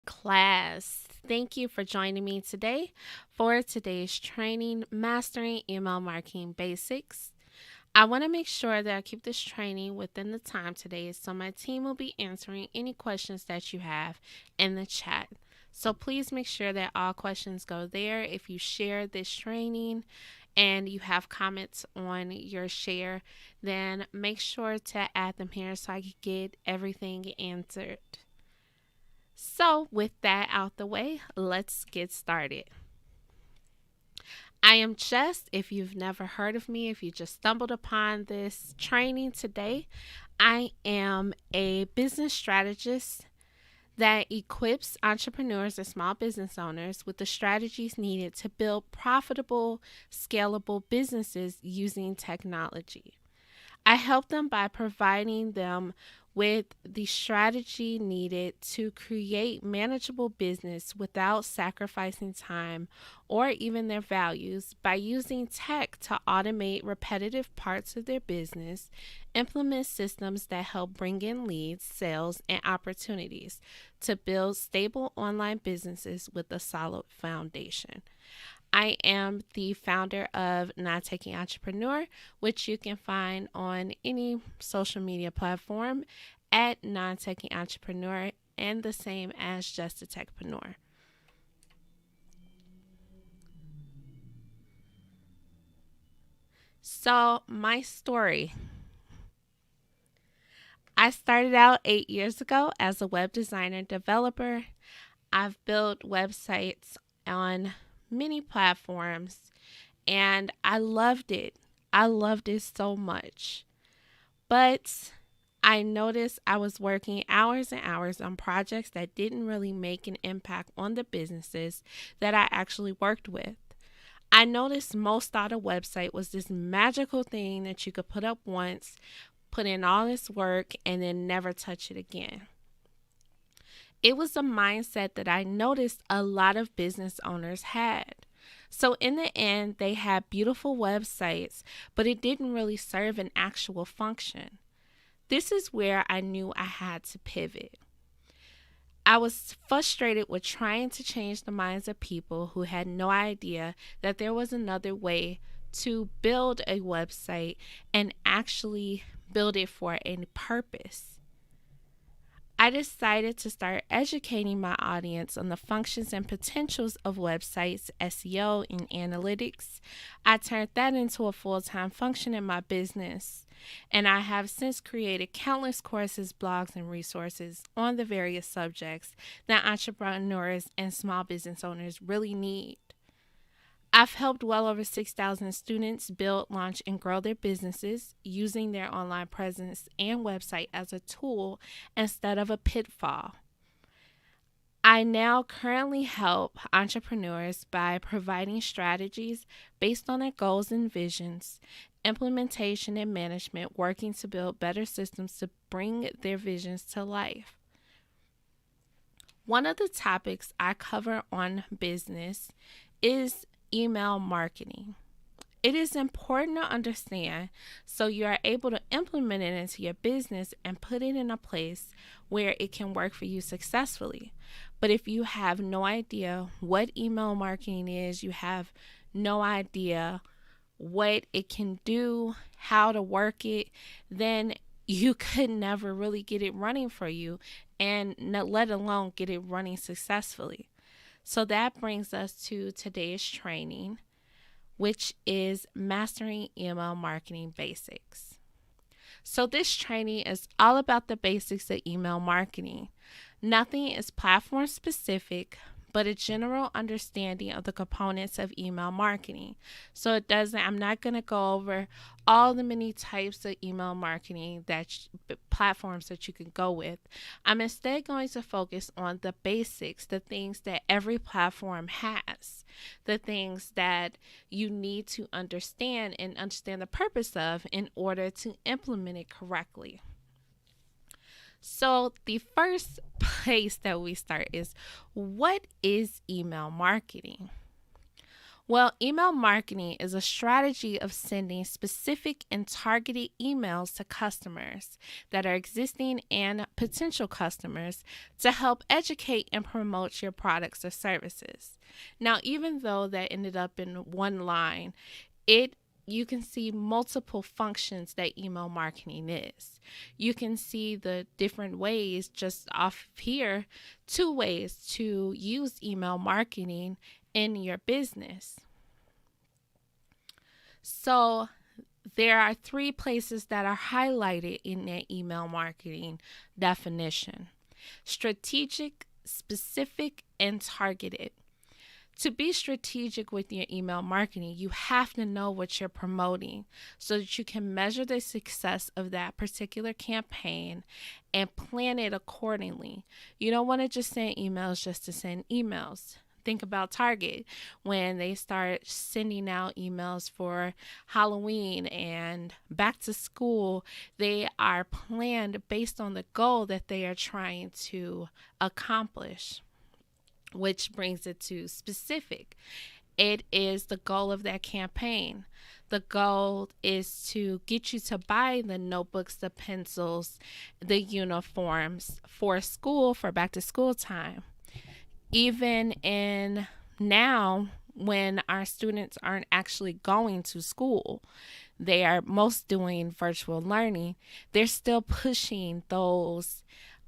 Masterclass. Thank you for joining me today for today's training, Mastering Email Marketing Basics. I want to make sure that I keep this training within the time today, so my team will be answering any questions that you have in the chat. So please make sure that all questions go there. If you share this training and you have comments on your share, then make sure to add them here so I can get everything answered. So with that out the way, let's get started. I am Jess. If you've never heard of me, if you just stumbled upon this training today, I am a business strategist that equips entrepreneurs and small business owners with the strategies needed to build profitable, scalable businesses using technology. I help them by providing them with the strategy needed to create manageable business without sacrificing time or even their values by using tech to automate repetitive parts of their business, implement systems that help bring in leads, sales, and opportunities to build stable online businesses with a solid foundation. I am the founder of Non-Techie Entrepreneur, which you can find on any social media platform at Non-Techie Entrepreneur, and the same as Just a Techpreneur. So, my story. I started out 8 years ago as a web designer developer. I've built websites on many platforms and I loved it. I loved it so much. But I noticed I was working hours and hours on projects that didn't really make an impact on the businesses that I actually worked with. I noticed most thought a website was this magical thing that you could put up once, put in all this work, and then never touch it again. It was a mindset that I noticed a lot of business owners had. So in the end, they had beautiful websites, but it didn't really serve an actual function. This is where I knew I had to pivot. I was frustrated with trying to change the minds of people who had no idea that there was another way to build a website and actually build it for a purpose. I decided to start educating my audience on the functions and potentials of websites, SEO, and analytics. I turned that into a full-time function in my business, and I have since created countless courses, blogs, and resources on the various subjects that entrepreneurs and small business owners really need. I've helped well over 6,000 students build, launch, and grow their businesses using their online presence and website as a tool instead of a pitfall. I now currently help entrepreneurs by providing strategies based on their goals and visions, implementation and management, working to build better systems to bring their visions to life. One of the topics I cover on business is email marketing. It is important to understand so you are able to implement it into your business and put it in a place where it can work for you successfully. But if you have no idea what email marketing is, you have no idea what it can do, how to work it, then you could never really get it running for you and let alone get it running successfully. So that brings us to today's training, which is Mastering Email Marketing Basics. So this training is all about the basics of email marketing. Nothing is platform specific, but a general understanding of the components of email marketing. So I'm not going to go over all the many types of email marketing platforms that you can go with. I'm instead going to focus on the basics, the things that every platform has, the things that you need to understand and understand the purpose of in order to implement it correctly. So the first place that we start is, what is email marketing? Well, email marketing is a strategy of sending specific and targeted emails to customers that are existing and potential customers to help educate and promote your products or services. Now, even though that ended up in one line, you can see multiple functions that email marketing is. You can see the different ways just off here, 2 ways to use email marketing in your business. So there are 3 places that are highlighted in that email marketing definition: strategic, specific, and targeted. To be strategic with your email marketing, you have to know what you're promoting so that you can measure the success of that particular campaign and plan it accordingly. You don't want to just send emails just to send emails. Think about Target when they start sending out emails for Halloween and back to school. They are planned based on the goal that they are trying to accomplish, which brings it to specific. It is the goal of that campaign. The goal is to get you to buy the notebooks, the pencils, the uniforms for school, for back to school time. Even in now, when our students aren't actually going to school, they are most doing virtual learning, they're still pushing those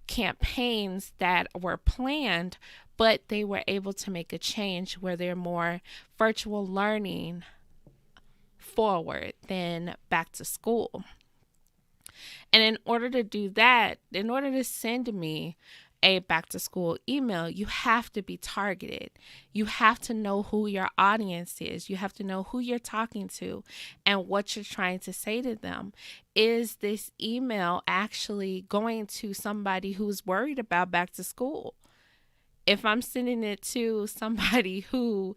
campaigns that were planned, but they were able to make a change where they're more virtual learning forward than back to school. And in order to do that, in order to send me a back to school email, you have to be targeted. You have to know who your audience is. You have to know who you're talking to and what you're trying to say to them. Is this email actually going to somebody who's worried about back to school? If I'm sending it to somebody who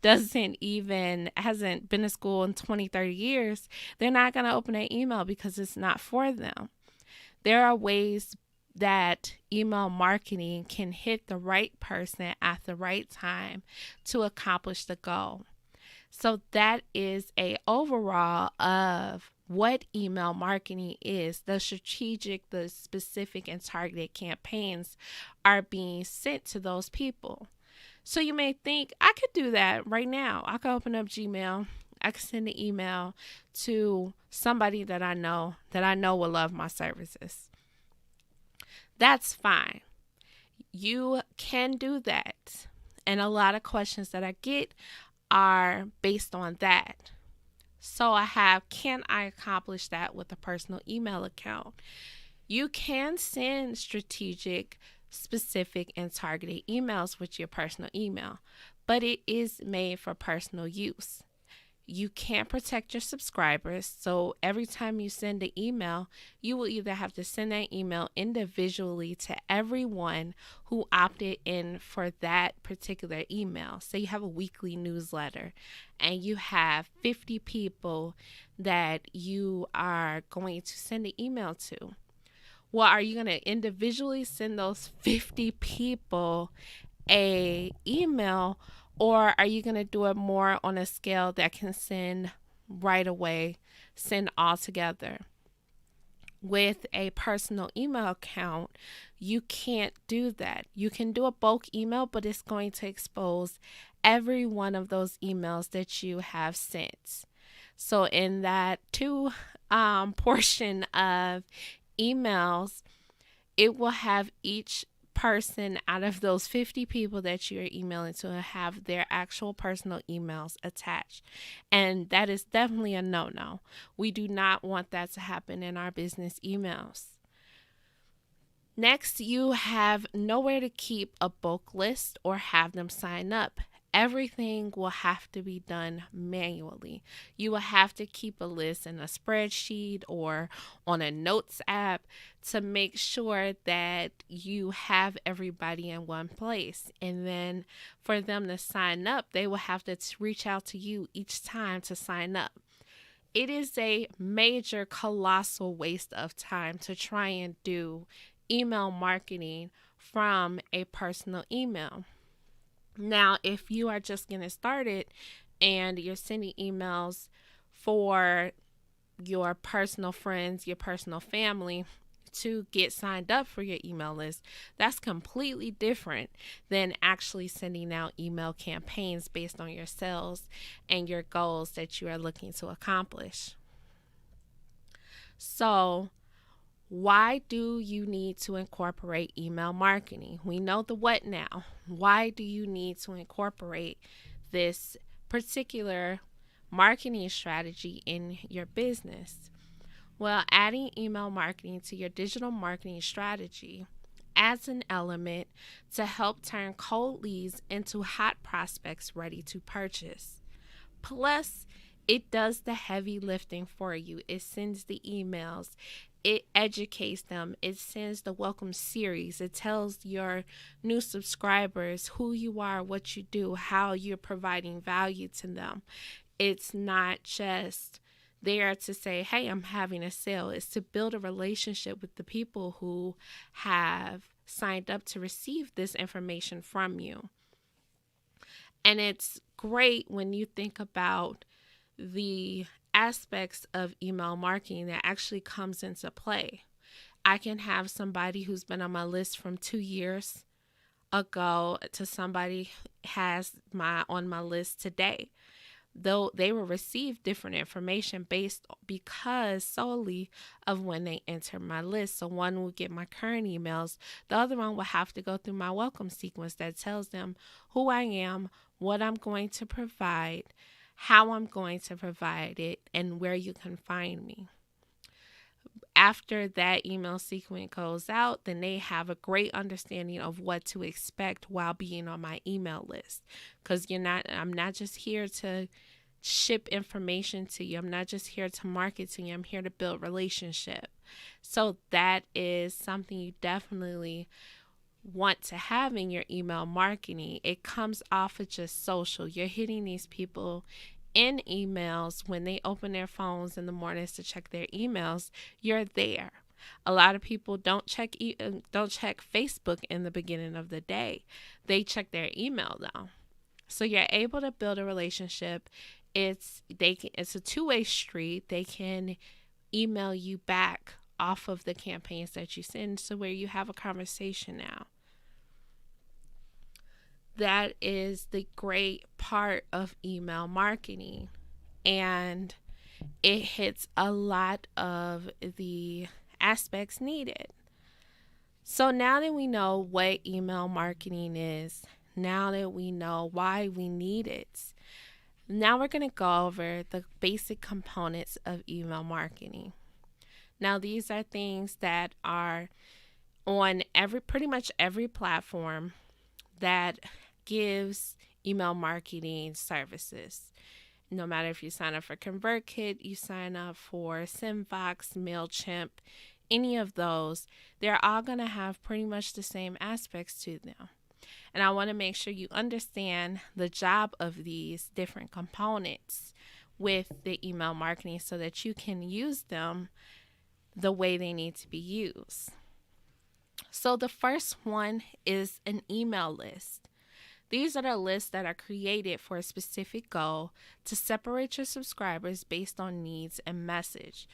hasn't been to school in 20, 30 years, they're not going to open an email because it's not for them. There are ways that email marketing can hit the right person at the right time to accomplish the goal. So that is a overall of what email marketing is. The strategic, the specific, and targeted campaigns are being sent to those people. So you may think, I could do that right now. I could open up Gmail. I could send an email to somebody that I know will love my services. That's fine. You can do that. And a lot of questions that I get are based on that. So I have, can I accomplish that with a personal email account? You can send strategic, specific, and targeted emails with your personal email, but it is made for personal use. You can't protect your subscribers, so every time you send an email, you will either have to send that email individually to everyone who opted in for that particular email. Say you have a weekly newsletter and you have 50 people that you are going to send an email to. Well, are you going to individually send those 50 people a email, or are you going to do it more on a scale that can send right away, send all together? With a personal email account, you can't do that. You can do a bulk email, but it's going to expose every one of those emails that you have sent. So in that portion of emails, it will have each person out of those 50 people that you're emailing to have their actual personal emails attached. And that is definitely a no-no. We do not want that to happen in our business emails. Next, you have nowhere to keep a bulk list or have them sign up. Everything will have to be done manually. You will have to keep a list in a spreadsheet or on a notes app to make sure that you have everybody in one place. And then for them to sign up, they will have to reach out to you each time to sign up. It is a major, colossal waste of time to try and do email marketing from a personal email. Now, if you are just getting started and you're sending emails for your personal friends, your personal family to get signed up for your email list, that's completely different than actually sending out email campaigns based on your sales and your goals that you are looking to accomplish. So, why do you need to incorporate email marketing? We know the what now. Why do you need to incorporate this particular marketing strategy in your business? Well, adding email marketing to your digital marketing strategy adds an element to help turn cold leads into hot prospects ready to purchase. Plus, it does the heavy lifting for you. It sends the emails, it educates them, it sends the welcome series, it tells your new subscribers who you are, what you do, how you're providing value to them. It's not just there to say, hey, I'm having a sale. It's to build a relationship with the people who have signed up to receive this information from you. And it's great when you think about the aspects of email marketing that actually comes into play. I can have somebody who's been on my list from 2 years ago to somebody has on my list today. Though they will receive different information based because solely of when they enter my list. So one will get my current emails. The other one will have to go through my welcome sequence that tells them who I am, what I'm going to provide, how I'm going to provide it, and where you can find me. After that email sequence goes out, then they have a great understanding of what to expect while being on my email list. Because I'm not just here to ship information to you. I'm not just here to market to you. I'm here to build relationship. So that is something you definitely want to have in your email marketing. It comes off of just social. You're hitting these people in emails when they open their phones in the mornings to check their emails. You're there. A lot of people don't check Facebook in the beginning of the day. They check their email though. So you're able to build a relationship. It's a two-way street. They can email you back off of the campaigns that you send, so where you have a conversation now. That is the great part of email marketing, and it hits a lot of the aspects needed. So now that we know what email marketing is, now that we know why we need it, now we're going to go over the basic components of email marketing. Now these are things that are on pretty much every platform that gives email marketing services. No matter if you sign up for ConvertKit, you sign up for Synfox, MailChimp, any of those, they're all going to have pretty much the same aspects to them. And I want to make sure you understand the job of these different components with the email marketing so that you can use them the way they need to be used. So the first one is an email list. These are the lists that are created for a specific goal to separate your subscribers based on needs and message.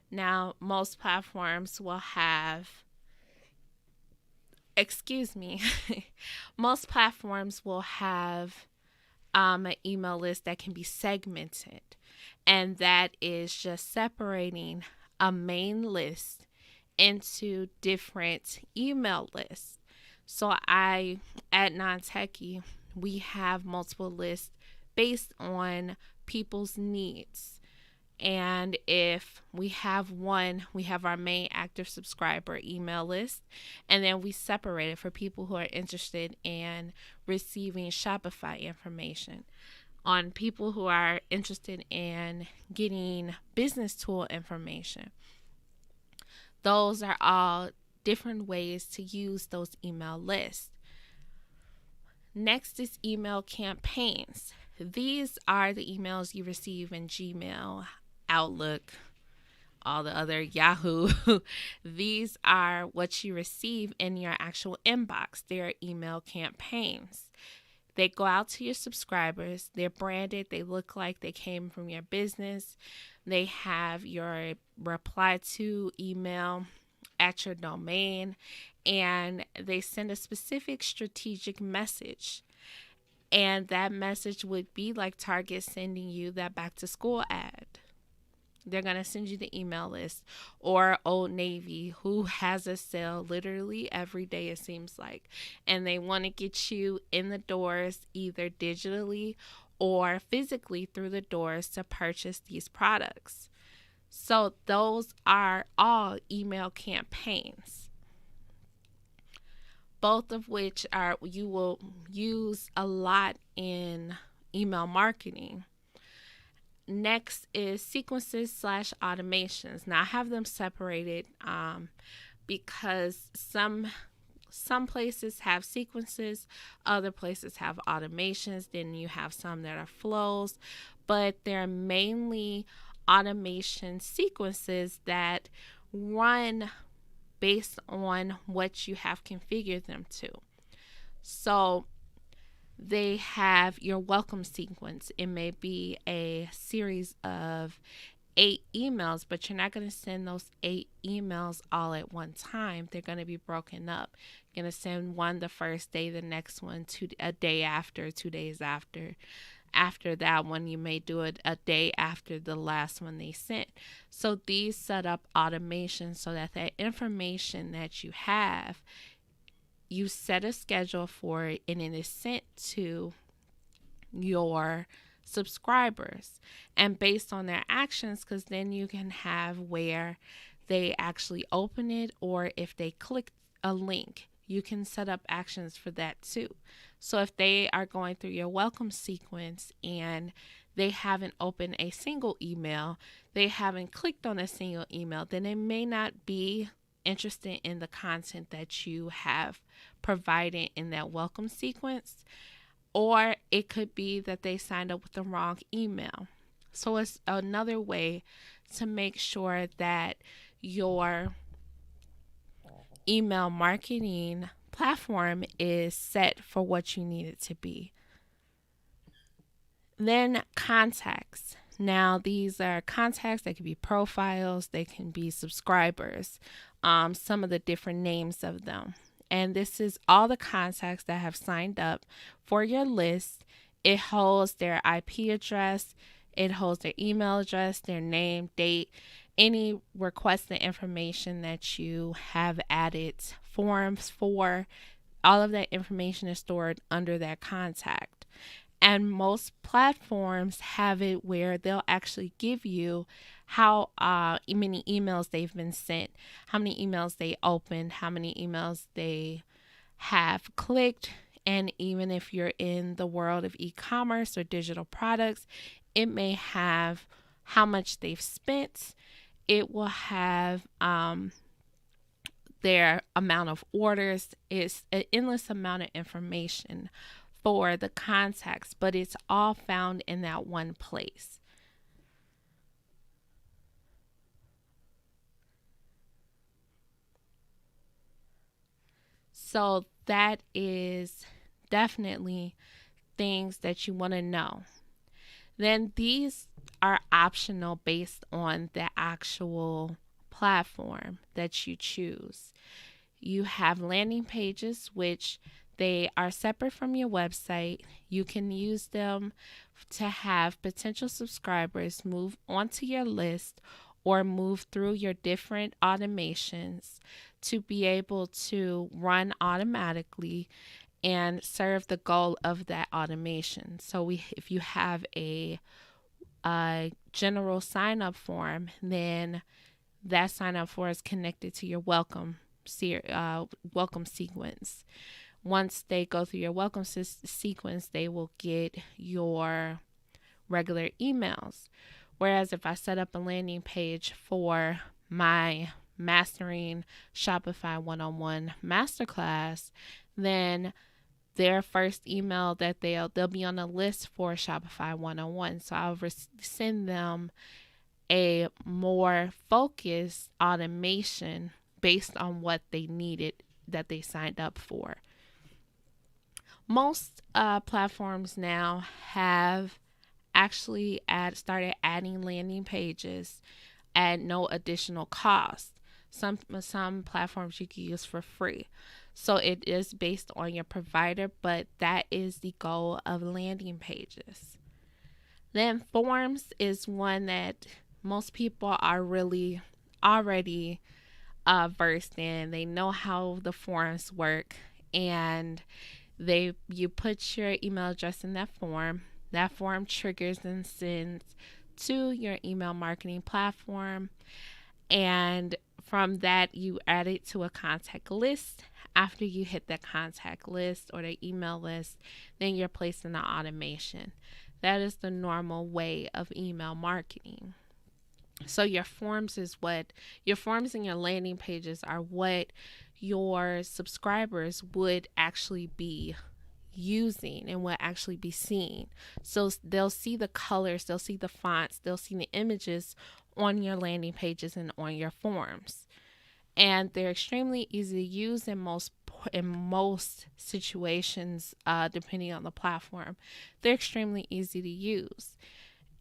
Now, most platforms will have, most platforms will have an email list that can be segmented, and that is just separating a main list into different email lists. So at Non-Techie, we have multiple lists based on people's needs. And if we have one, we have our main active subscriber email list, and then we separate it for people who are interested in receiving Shopify information, on people who are interested in getting business tool information. Those are all different ways to use those email lists. Next is email campaigns. These are the emails you receive in Gmail, Outlook, all the other Yahoo. These are what you receive in your actual inbox. They're email campaigns. They go out to your subscribers. They're branded. They look like they came from your business. They have your reply to email at your domain, and they send a specific strategic message. And that message would be like Target sending you that back to school ad. They're going to send you the email list, or Old Navy, who has a sale literally every day, it seems like. And they want to get you in the doors either digitally or physically through the doors to purchase these products. So those are all email campaigns, both of which are you will use a lot in email marketing. Next is sequences / automations. Now I have them separated because some places have sequences, other places have automations, then you have some that are flows, but they're mainly automation sequences that run based on what you have configured them to. So they have your welcome sequence. It may be a series of 8 emails, but you're not going to send those 8 emails all at one time. They're going to be broken up. You're going to send one the first day, the next one a day after, 2 days after. After that one, you may do it a day after the last one they sent. So these set up automation so that information that you have, you set a schedule for it, and it is sent to your subscribers, and based on their actions, because then you can have where they actually open it, or if they click a link, you can set up actions for that too. So if they are going through your welcome sequence and they haven't opened a single email, they haven't clicked on a single email, then they may not be interested in the content that you have provided in that welcome sequence, or it could be that they signed up with the wrong email. So it's another way to make sure that your email marketing platform is set for what you need it to be. Then contacts. Now these are contacts. They can be profiles, they can be subscribers, some of the different names of them. And this is all the contacts that have signed up for your list. It holds their IP address, it holds their email address, their name, date, any requested information that you have added forms for. All of that information is stored under that contact. And most platforms have it where they'll actually give you how many emails they've been sent, how many emails they opened, how many emails they have clicked. And even if you're in the world of e-commerce or digital products, it may have how much they've spent. It will have their amount of orders. It's an endless amount of information for the contacts, but it's all found in that one place. So that is definitely things that you want to know. Then these are optional based on the actual platform that you choose. You have landing pages, which they are separate from your website. You can use them to have potential subscribers move onto your list or move through your different automations to be able to run automatically and serve the goal of that automation. So if you have a general sign-up form, then that sign-up form is connected to your welcome sequence. Once they go through your welcome sequence, they will get your regular emails. Whereas if I set up a landing page for my Mastering Shopify 101 Masterclass, then their first email that they'll be on the list for Shopify 101. So I'll send them a more focused automation based on what they needed that they signed up for. Most platforms now have actually started adding landing pages at no additional cost. Some platforms you can use for free. So it is based on your provider, but that is the goal of landing pages. Then forms is one that most people are really already versed in. They know how the forms work, and you put your email address in that form. That form triggers and sends to your email marketing platform, and from that you add it to a contact list. After you hit the contact list or the email list, then you're placed in the automation. That is the normal way of email marketing. So your forms and your landing pages are what your subscribers would actually be using and will actually be seeing. So they'll see the colors, they'll see the fonts, they'll see the images on your landing pages and on your forms. And they're extremely easy to use in most situations, depending on the platform. They're extremely easy to use,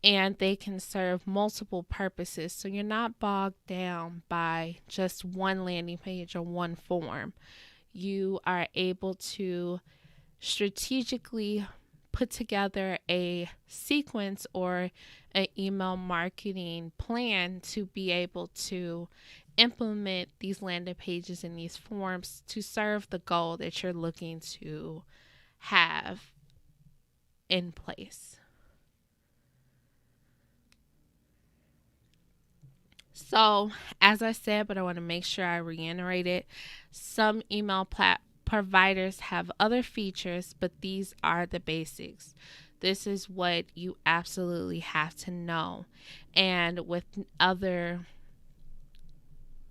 and they can serve multiple purposes. So you're not bogged down by just one landing page or one form. You are able to strategically put together a sequence or an email marketing plan to be able to implement these landing pages and these forms to serve the goal that you're looking to have in place. So, as I said, but I want to make sure I reiterate it, some email providers have other features, but these are the basics. This is what you absolutely have to know. And with other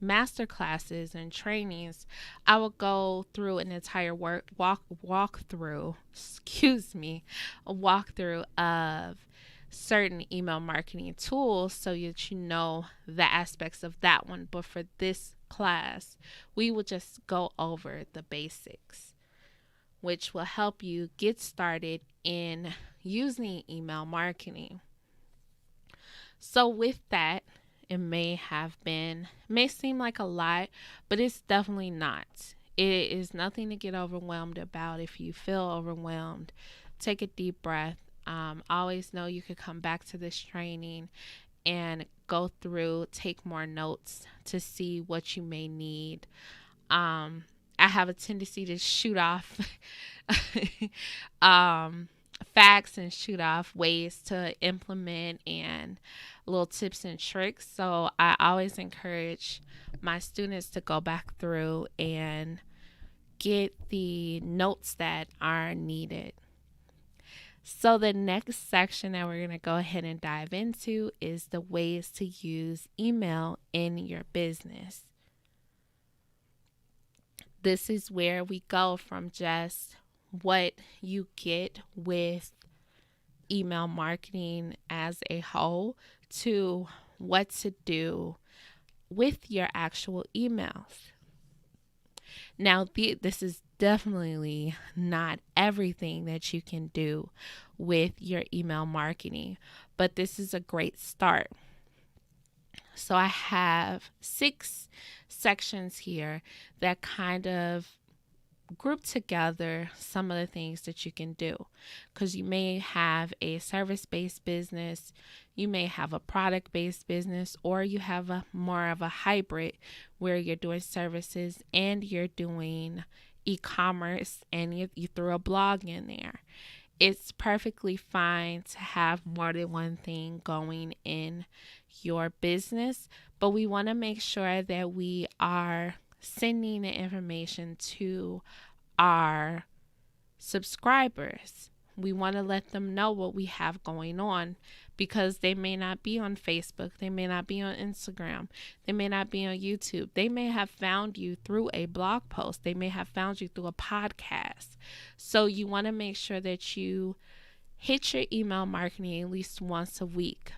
masterclasses and trainings, I will go through an entire walkthrough of certain email marketing tools so that you know the aspects of that one. But for this class, we will just go over the basics, which will help you get started in using email marketing. So with that, it may seem like a lot, but it's definitely not. It is nothing to get overwhelmed about. If you feel overwhelmed, take a deep breath. Always know you could come back to this training and go through, take more notes to see what you may need. I have a tendency to shoot off facts and shoot off ways to implement and little tips and tricks. So I always encourage my students to go back through and get the notes that are needed. So the next section that we're going to go ahead and dive into is the ways to use email in your business. This is where we go from just what you get with email marketing as a whole to what to do with your actual emails. Now, this is definitely not everything that you can do with your email marketing, but this is a great start. So I have 6 sections here that kind of group together some of the things that you can do, because you may have a service-based business, you may have a product-based business, or you have more of a hybrid where you're doing services and you're doing e-commerce and you throw a blog in there. It's perfectly fine to have more than one thing going in your business, but we want to make sure that we are sending the information to our subscribers. We want to let them know what we have going on, because they may not be on Facebook, they may not be on Instagram, they may not be on YouTube. They may have found you through a blog post, they may have found you through a podcast. So you want to make sure that you hit your email marketing at least once a week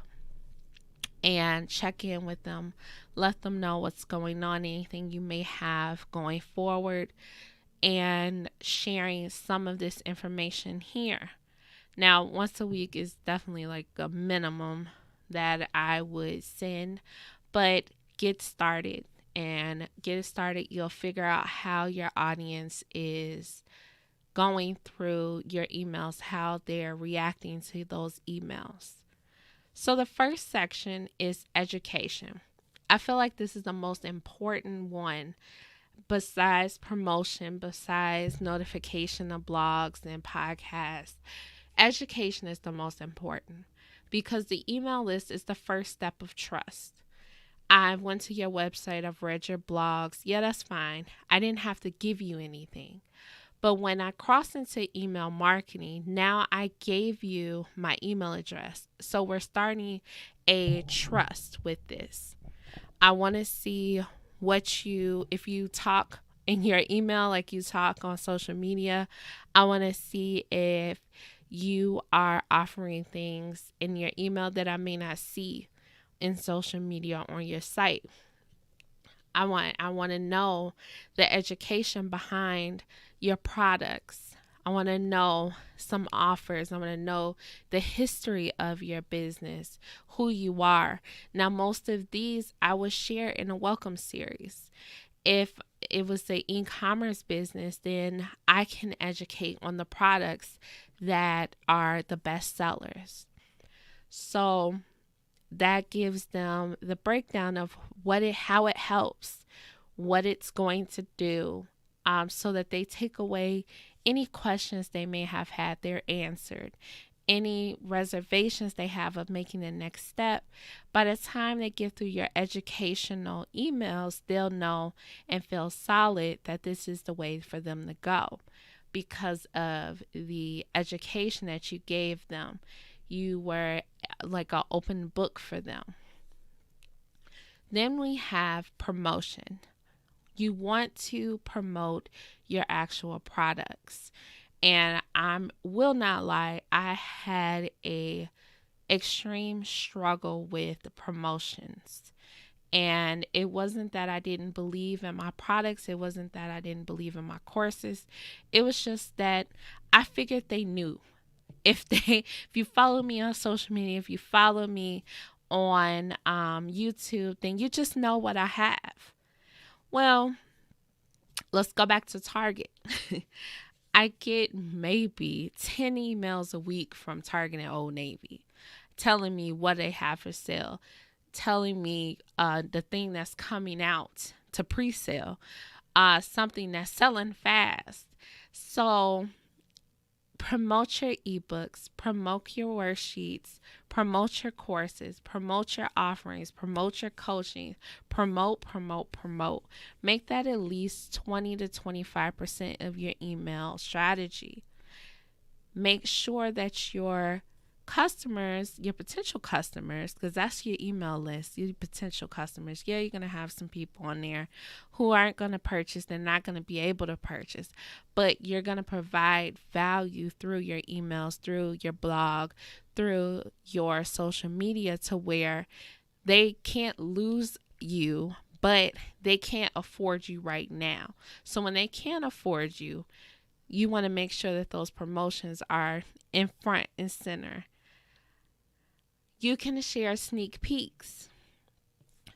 and check in with them, let them know what's going on, anything you may have going forward. and sharing some of this information here. Now, once a week is definitely like a minimum that I would send, but get started. And get it started, you'll figure out how your audience is going through your emails, how they're reacting to those emails. So, the first section is education. I feel like this is the most important one besides promotion, besides notification of blogs and podcasts. Education is the most important because the email list is the first step of trust. I went to your website, I've read your blogs. Yeah, that's fine. I didn't have to give you anything. But when I crossed into email marketing, now I gave you my email address. So we're starting a trust with this. I want to see if you talk in your email like you talk on social media. I want to see if you are offering things in your email that I may not see in social media on your site. I want to know the education behind your products. I want to know some offers. I want to know the history of your business, who you are. Now, most of these I will share in a welcome series. If it was the e-commerce business, then I can educate on the products that are the best sellers. So that gives them the breakdown of how it helps, what it's going to do, so that they take away any questions they may have had, they're answered. Any reservations they have of making the next step, by the time they get through your educational emails, they'll know and feel solid that this is the way for them to go because of the education that you gave them. You were like an open book for them. Then we have promotion. You want to promote your actual products. And I will not lie, I had a extreme struggle with the promotions. And it wasn't that I didn't believe in my products. It wasn't that I didn't believe in my courses. It was just that I figured they knew. If you follow me on social media, if you follow me on YouTube, then you just know what I have. Well, let's go back to Target. I get maybe 10 emails a week from Target and Old Navy telling me what they have for sale, telling me the thing that's coming out to pre-sale, something that's selling fast. So promote your ebooks, promote your worksheets, promote your courses, promote your offerings, promote your coaching, promote. Make that at least 20 to 25% of your email strategy. Make sure that your customers, your potential customers, because that's your email list, your potential customers. Yeah, you're going to have some people on there who aren't going to purchase. They're not going to be able to purchase, but you're going to provide value through your emails, through your blog, through your social media to where they can't lose you, but they can't afford you right now. So when they can't afford you, you want to make sure that those promotions are in front and center. You can share sneak peeks,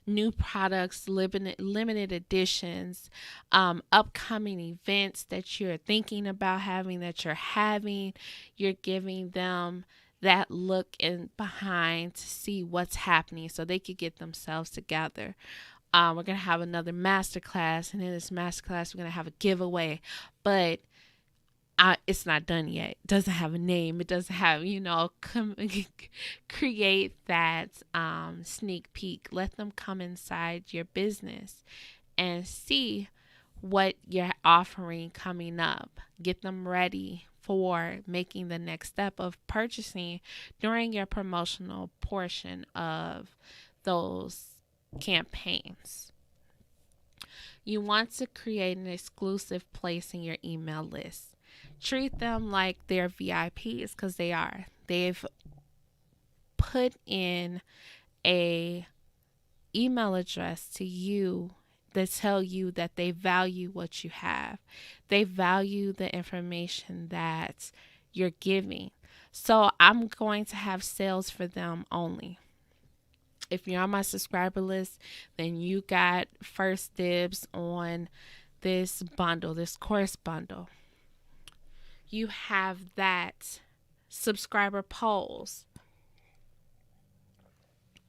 new products, limited editions, upcoming events that you're thinking about having, that you're having. You're giving them that look in behind to see what's happening so they could get themselves together. We're going to have another masterclass, and in this masterclass, we're going to have a giveaway, but it's not done yet. It doesn't have a name. It doesn't have, create that sneak peek. Let them come inside your business and see what you're offering coming up. Get them ready for making the next step of purchasing during your promotional portion of those campaigns. You want to create an exclusive place in your email list. Treat them like they're VIPs, because they are. They've put in a email address to you that tell you that they value what you have. They value the information that you're giving. So I'm going to have sales for them only. If you're on my subscriber list, then you got first dibs on this bundle, this course bundle. You have that subscriber polls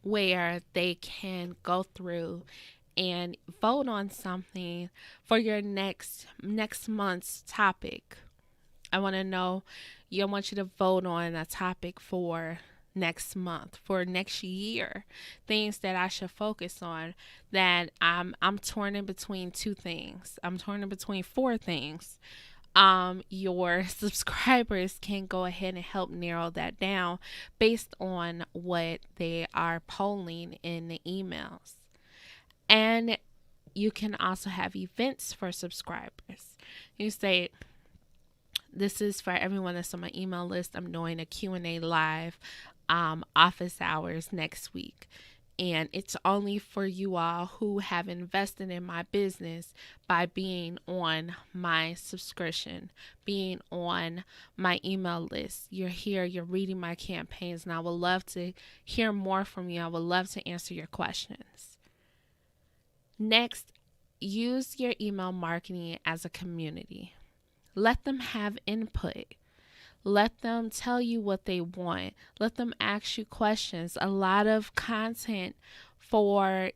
where they can go through and vote on something for your next month's topic. I want to know, I want you to vote on a topic for next month, for next year, things that I should focus on. That I'm torn in between two things. I'm torn in between four things. Your subscribers can go ahead and help narrow that down based on what they are polling in the emails. And you can also have events for subscribers. You say, this is for everyone that's on my email list. I'm doing a Q&A live office hours next week. And it's only for you all who have invested in my business by being on my subscription, being on my email list. You're here, you're reading my campaigns, and I would love to hear more from you. I would love to answer your questions. Next, use your email marketing as a community. Let them have input. Let them tell you what they want. Let them ask you questions. A lot of content for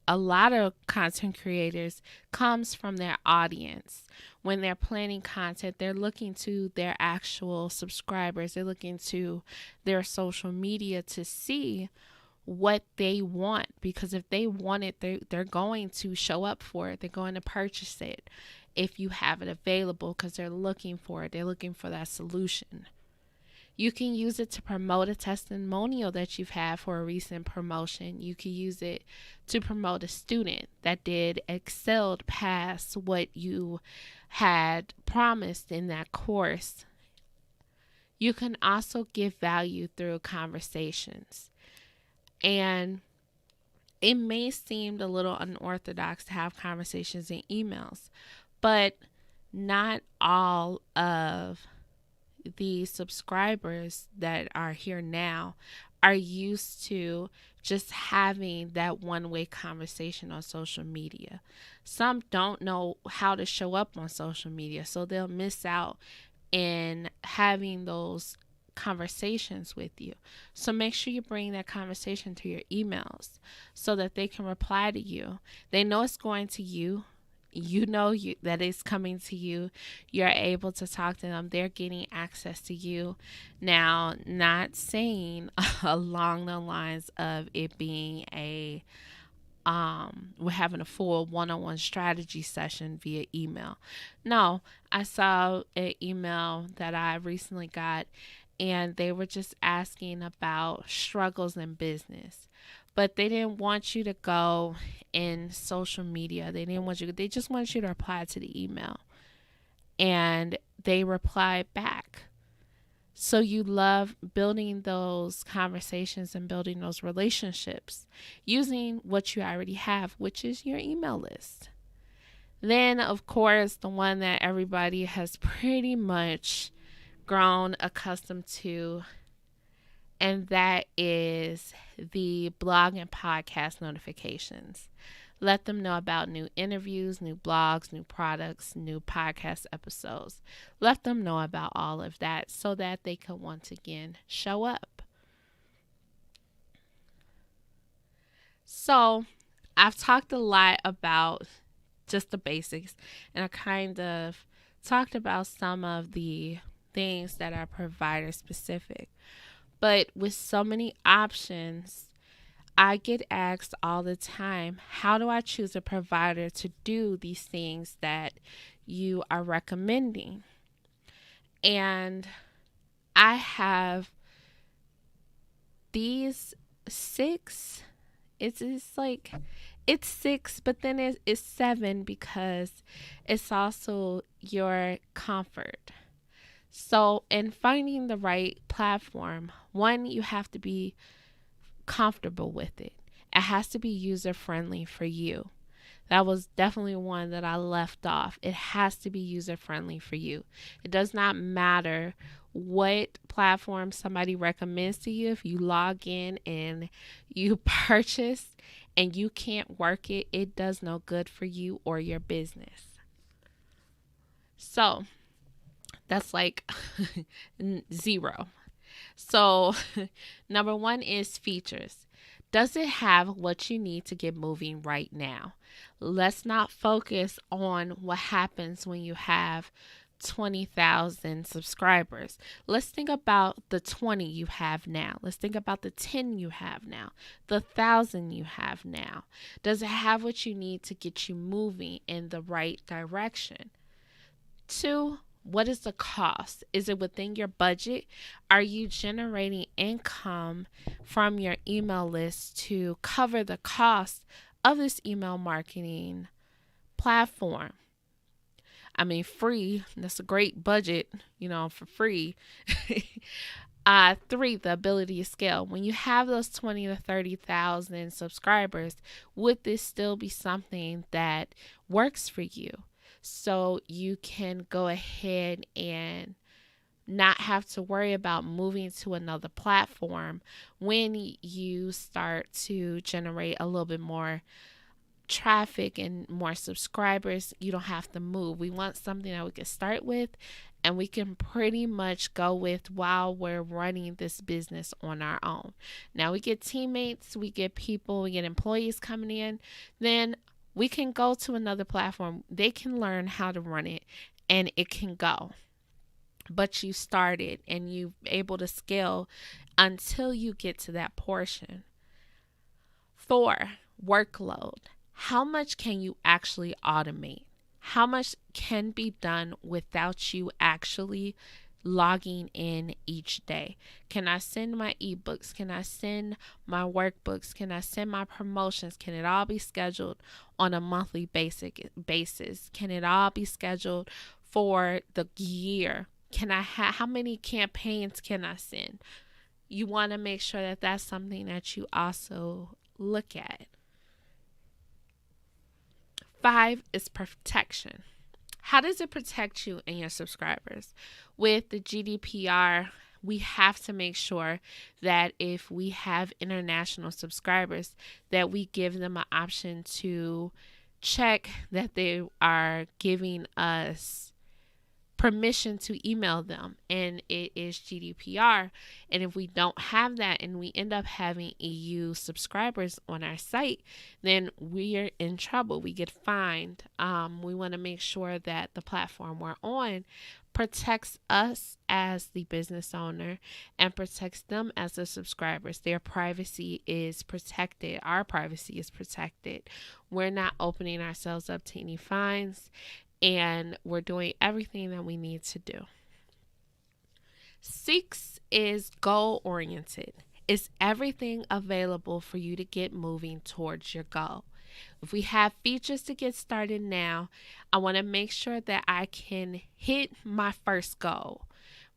a lot of content creators comes from their audience. When they're planning content, they're looking to their actual subscribers. They're looking to their social media to see what they want, because if they want it, they're going to show up for it. They're going to purchase it if you have it available, because they're looking for it. They're looking for that solution. You can use it to promote a testimonial that you've had for a recent promotion. You can use it to promote a student that excelled past what you had promised in that course. You can also give value through conversations. And it may seem a little unorthodox to have conversations in emails, but not all of the subscribers that are here now are used to just having that one-way conversation on social media. Some don't know how to show up on social media, so they'll miss out in having those conversations with you. So make sure you bring that conversation to your emails so that they can reply to you. They know it's going to you. You know that it's coming to you. You're able to talk to them. They're getting access to you. Now, not saying along the lines of it being we're having a full one-on-one strategy session via email. No, I saw an email that I recently got, and they were just asking about struggles in business. But they didn't want you to go in social media. They just want you to reply to the email. And they replied back. So you love building those conversations and building those relationships using what you already have, which is your email list. Then, of course, the one that everybody has pretty much grown accustomed to, and that is the blog and podcast notifications. Let them know about new interviews, new blogs, new products, new podcast episodes. Let them know about all of that so that they can once again show up. So I've talked a lot about just the basics, and I kind of talked about some of the things that are provider specific. But with so many options, I get asked all the time, how do I choose a provider to do these things that you are recommending? And I have these 6. It's 6, but then it's 7 because it's also your comfort. So in finding the right platform, one, you have to be comfortable with it. It has to be user friendly for you. That was definitely one that I left off. It has to be user friendly for you. It does not matter what platform somebody recommends to you. If you log in and you purchase and you can't work it, it does no good for you or your business. So that's like 0. So number 1 is features. Does it have what you need to get moving right now? Let's not focus on what happens when you have 20,000 subscribers. Let's think about the 20 you have now. Let's think about the 10 you have now, the 1,000 you have now. Does it have what you need to get you moving in the right direction? 2, what is the cost? Is it within your budget? Are you generating income from your email list to cover the cost of this email marketing platform? I mean, free, that's a great budget, for free. 3, the ability to scale. When you have those 20 to 30,000 subscribers, would this still be something that works for you? So you can go ahead and not have to worry about moving to another platform when you start to generate a little bit more traffic and more subscribers. You don't have to move. We want something that we can start with and we can pretty much go with while we're running this business on our own. Now we get teammates, we get people, we get employees coming in, then we can go to another platform. They can learn how to run it and it can go. But you started and you're able to scale until you get to that portion. 4, workload. How much can you actually automate? How much can be done without you actually logging in each day? Can I send my ebooks? Can I send my workbooks? Can I send my promotions? Can it all be scheduled on a monthly basis? Can it all be scheduled for the year? How many campaigns can I send? You want to make sure that that's something that you also look at. 5 is protection. How does it protect you and your subscribers? With the GDPR, we have to make sure that if we have international subscribers, that we give them an option to check that they are giving us permission to email them, and it is GDPR. And if we don't have that and we end up having EU subscribers on our site, then we're in trouble. We get fined. We want to make sure that the platform we're on protects us as the business owner and protects them as the subscribers. Their privacy is protected. Our privacy is protected. We're not opening ourselves up to any fines, and we're doing everything that we need to do. 6 is goal-oriented. Is everything available for you to get moving towards your goal? If we have features to get started now, I want to make sure that I can hit my first goal.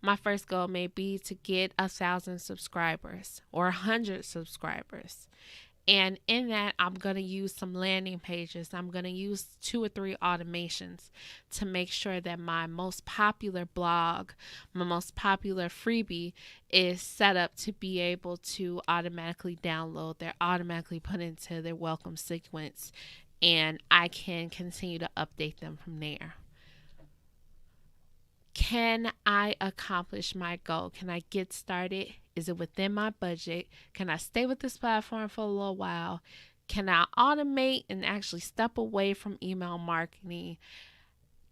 My first goal may be to get 1,000 subscribers or 100 subscribers. And in that, I'm going to use some landing pages. I'm going to use 2 or 3 automations to make sure that my most popular blog, my most popular freebie is set up to be able to automatically download. They're automatically put into their welcome sequence, and I can continue to update them from there. Can I accomplish my goal? Can I get started? Is it within my budget? Can I stay with this platform for a little while? Can I automate and actually step away from email marketing?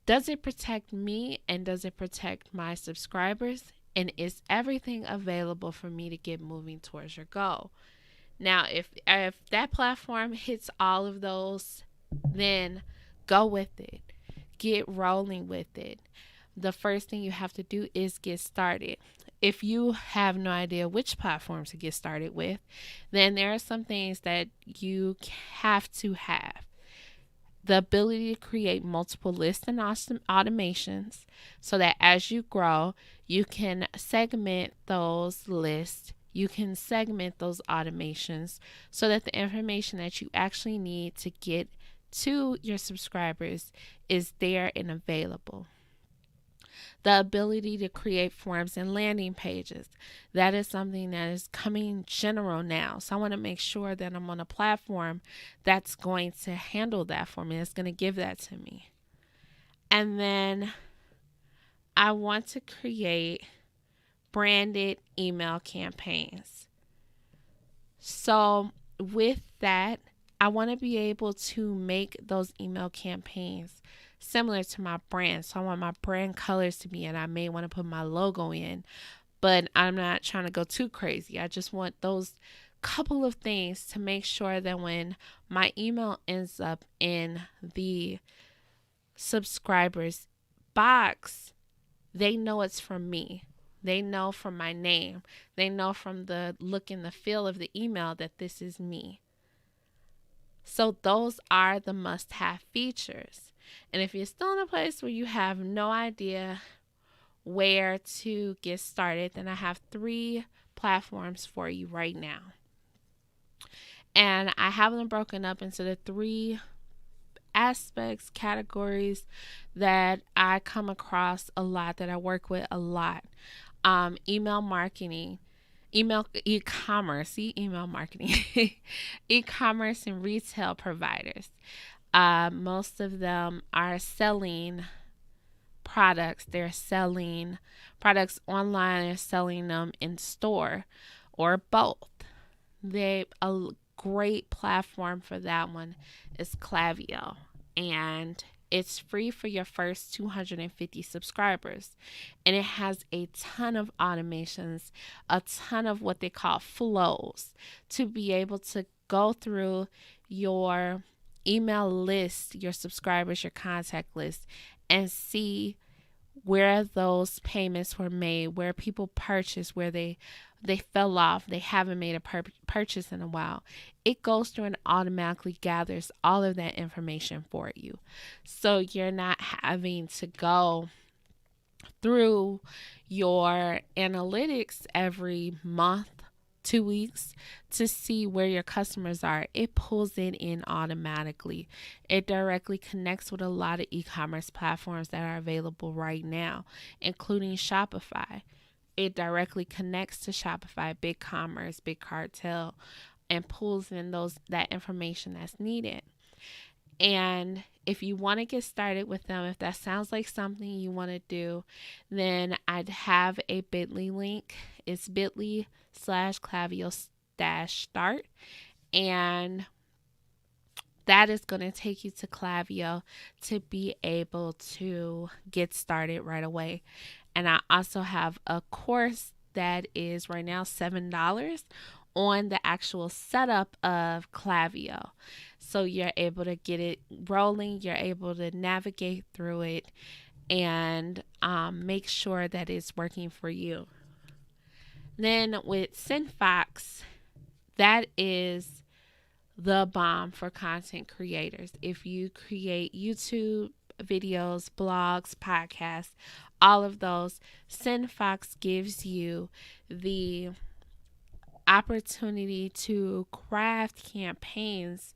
Does it protect me and does it protect my subscribers? And is everything available for me to get moving towards your goal? Now, if that platform hits all of those, then go with it. Get rolling with it. The first thing you have to do is get started. If you have no idea which platform to get started with, then there are some things that you have to have. The ability to create multiple lists and automations so that as you grow, you can segment those lists. You can segment those automations so that the information that you actually need to get to your subscribers is there and available. The ability to create forms and landing pages. That is something that is coming general now. So I want to make sure that I'm on a platform that's going to handle that for me. It's going to give that to me. And then I want to create branded email campaigns. So with that, I want to be able to make those email campaigns similar to my brand. So I want my brand colors to be in. I may want to put my logo in, but I'm not trying to go too crazy. I just want those couple of things to make sure that when my email ends up in the subscribers box, they know it's from me. They know from my name. They know from the look and the feel of the email that this is me. So those are the must-have features. And if you're still in a place where you have no idea where to get started, then I have 3 platforms for you right now. And I have them broken up into the 3 aspects, categories that I come across a lot, that I work with a lot. Email marketing, e-commerce, e-commerce and retail providers. Most of them are selling products. They're selling products online or selling them in store, or both. A great platform for that one is Clavio, and it's free for your first 250 subscribers, and it has a ton of automations, a ton of what they call flows, to be able to go through your email list, your subscribers, your contact list, and see where those payments were made, where people purchased, where they fell off, they haven't made a purchase in a while. It goes through and automatically gathers all of that information for you. So you're not having to go through your analytics every month, 2 weeks, to see where your customers are. It pulls it in automatically. It directly connects with a lot of e-commerce platforms that are available right now, including Shopify. It directly connects to Shopify, BigCommerce, BigCartel, and pulls in that information that's needed. And if you want to get started with them, if that sounds like something you want to do, then I'd have a bit.ly link. It's bit.ly/Clavio-start. And that is going to take you to Clavio to be able to get started right away. And I also have a course that is right now $7 on the actual setup of Clavio. So you're able to get it rolling, you're able to navigate through it, and make sure that it's working for you. Then with Synfox, that is the bomb for content creators. If you create YouTube videos, blogs, podcasts, all of those, Synfox gives you the opportunity to craft campaigns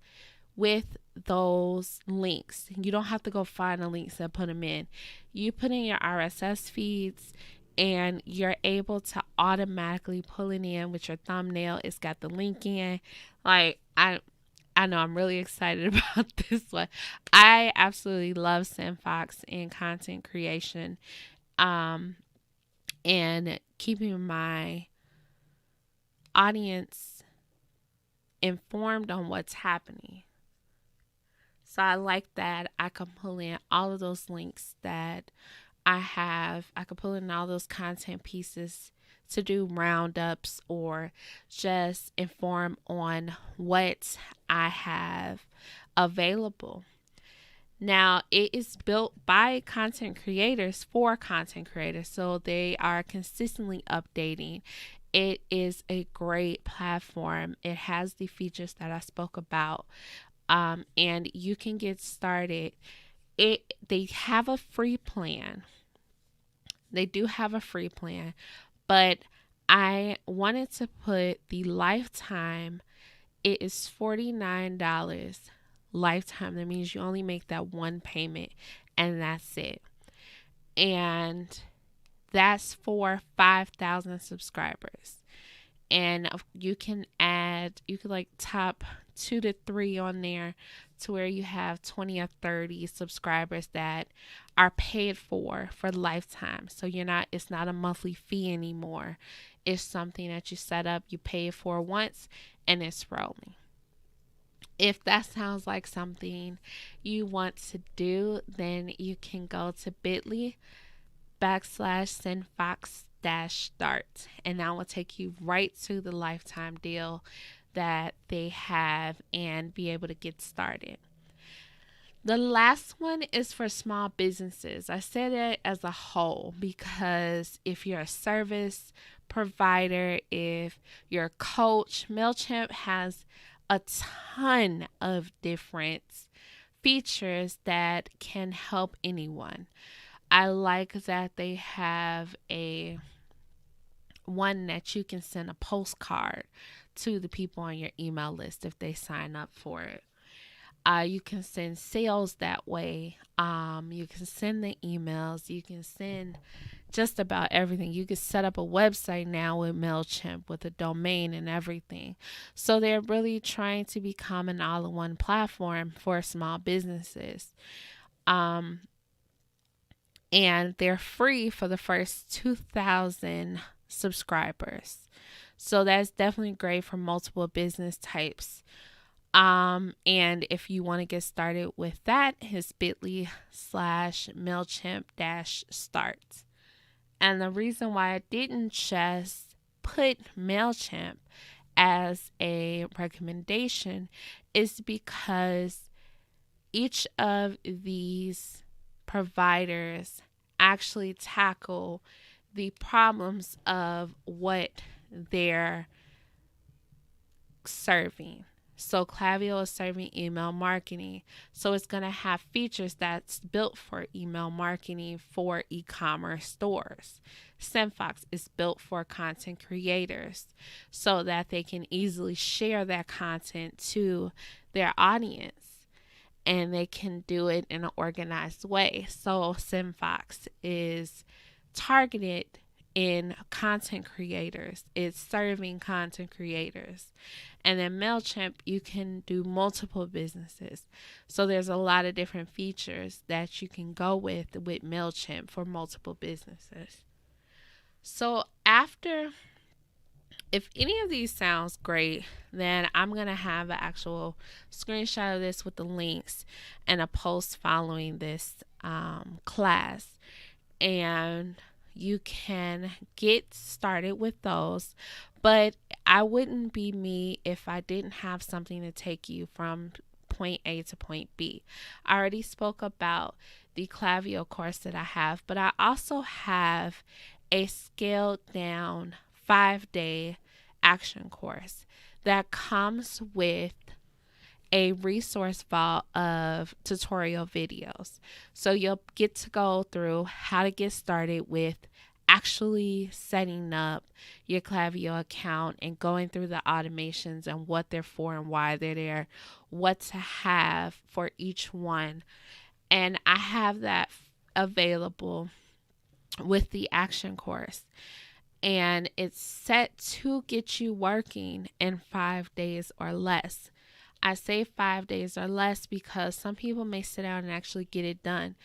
with those links. You don't have to go find the links and put them in. You put in your RSS feeds, and you're able to automatically pull it in with your thumbnail. It's got the link in. Like, I know I'm really excited about this one. I absolutely love Synfox and content creation, and keeping my audience informed on what's happening. So I like that I can pull in all of those links that I have. I can pull in all those content pieces to do roundups or just inform on what I have available. Now, it is built by content creators for content creators, so they are consistently updating. It is a great platform. It has the features that I spoke about, and you can get started. They have a free plan. They do have a free plan, but I wanted to put the lifetime. It is $49 lifetime. That means you only make that one payment and that's it. And that's for 5,000 subscribers. And you can like top 2 to 3 on there to where you have 20 or 30 subscribers that are paid for lifetime. So it's not a monthly fee anymore. It's something that you set up, you pay for once, and it's rolling. If that sounds like something you want to do, then you can go to bit.ly/Synfox-start, and that will take you right to the lifetime deal that they have and be able to get started. The last one is for small businesses. I said it as a whole because if you're a service provider, if you're a coach, MailChimp has a ton of different features that can help anyone. I like that they have one that you can send a postcard to the people on your email list if they sign up for it. You can send sales that way. You can send the emails. You can send just about everything. You can set up a website now with MailChimp with a domain and everything. So they're really trying to become an all-in-one platform for small businesses. And they're free for the first 2,000 subscribers. So that's definitely great for multiple business types. And if you want to get started with that, it's bit.ly/MailChimp-start. And the reason why I didn't just put MailChimp as a recommendation is because each of these providers actually tackle the problems of what they're serving. So Clavio is serving email marketing. So it's going to have features that's built for email marketing for e-commerce stores. Synfox is built for content creators so that they can easily share that content to their audience and they can do it in an organized way. So Synfox is targeted in content creators. It's serving content creators. And then MailChimp, you can do multiple businesses. So there's a lot of different features that you can go with MailChimp for multiple businesses. So if any of these sounds great, then I'm going to have an actual screenshot of this with the links and a post following this class. And you can get started with those, but I wouldn't be me if I didn't have something to take you from point A to point B. I already spoke about the clavio course that I have, but I also have a scaled down 5-day action course that comes with a resource vault of tutorial videos. So you'll get to go through how to get started with actually setting up your Clavio account and going through the automations and what they're for and why they're there, what to have for each one. And I have that available with the action course. And it's set to get you working in 5 days or less. I say 5 days or less because some people may sit down and actually get it done,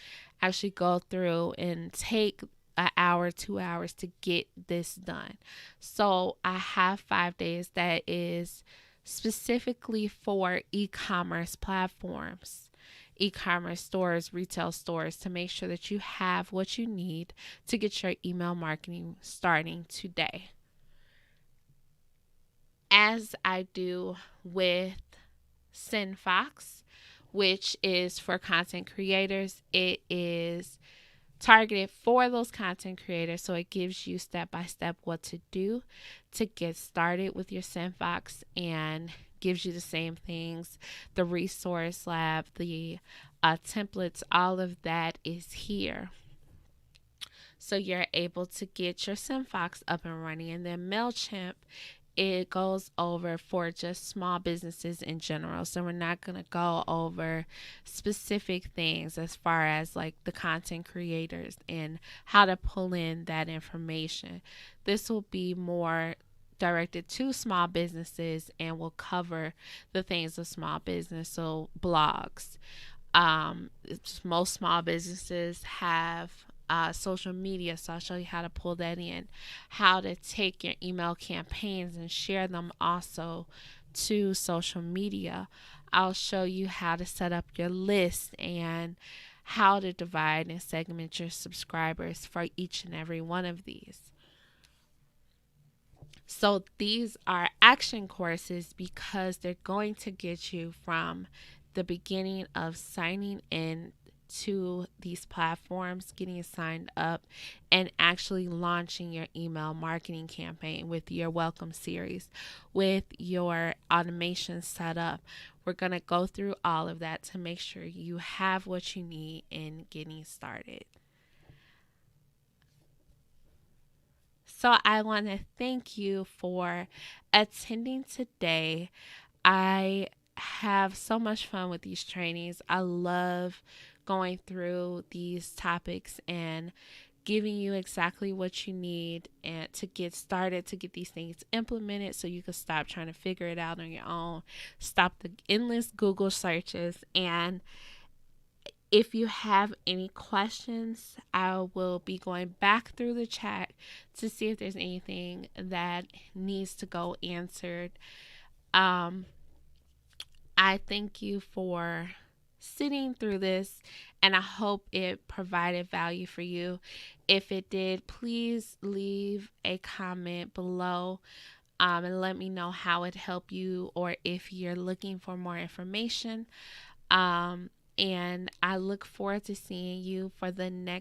actually go through and take an hour, 2 hours to get this done. So I have 5 days that is specifically for e-commerce platforms, e-commerce stores, retail stores, to make sure that you have what you need to get your email marketing starting today. As I do with Synfox, which is for content creators, it is targeted for those content creators, so it gives you step-by-step what to do to get started with your Synfox and gives you the same things, the resource lab, the templates, all of that is here. So you're able to get your Synfox up and running. And then MailChimp it goes over for just small businesses in general. So we're not going to go over specific things as far as like the content creators and how to pull in that information. This will be more directed to small businesses and will cover the things of small business. So blogs. Most small businesses have social media, so I'll show you how to pull that in, how to take your email campaigns and share them also to social media. I'll show you how to set up your list and how to divide and segment your subscribers for each and every one of these. So these are action courses because they're going to get you from the beginning of signing in to these platforms, getting signed up, and actually launching your email marketing campaign with your welcome series, with your automation set up. We're going to go through all of that to make sure you have what you need in getting started. So I want to thank you for attending today. I have so much fun with these trainings. I love going through these topics and giving you exactly what you need and to get started, to get these things implemented so you can stop trying to figure it out on your own, stop the endless Google searches. And if you have any questions, I will be going back through the chat to see if there's anything that needs to go answered. I thank you for sitting through this, and I hope it provided value for you. If it did, please leave a comment below and let me know how it helped you, or if you're looking for more information. And I look forward to seeing you for the next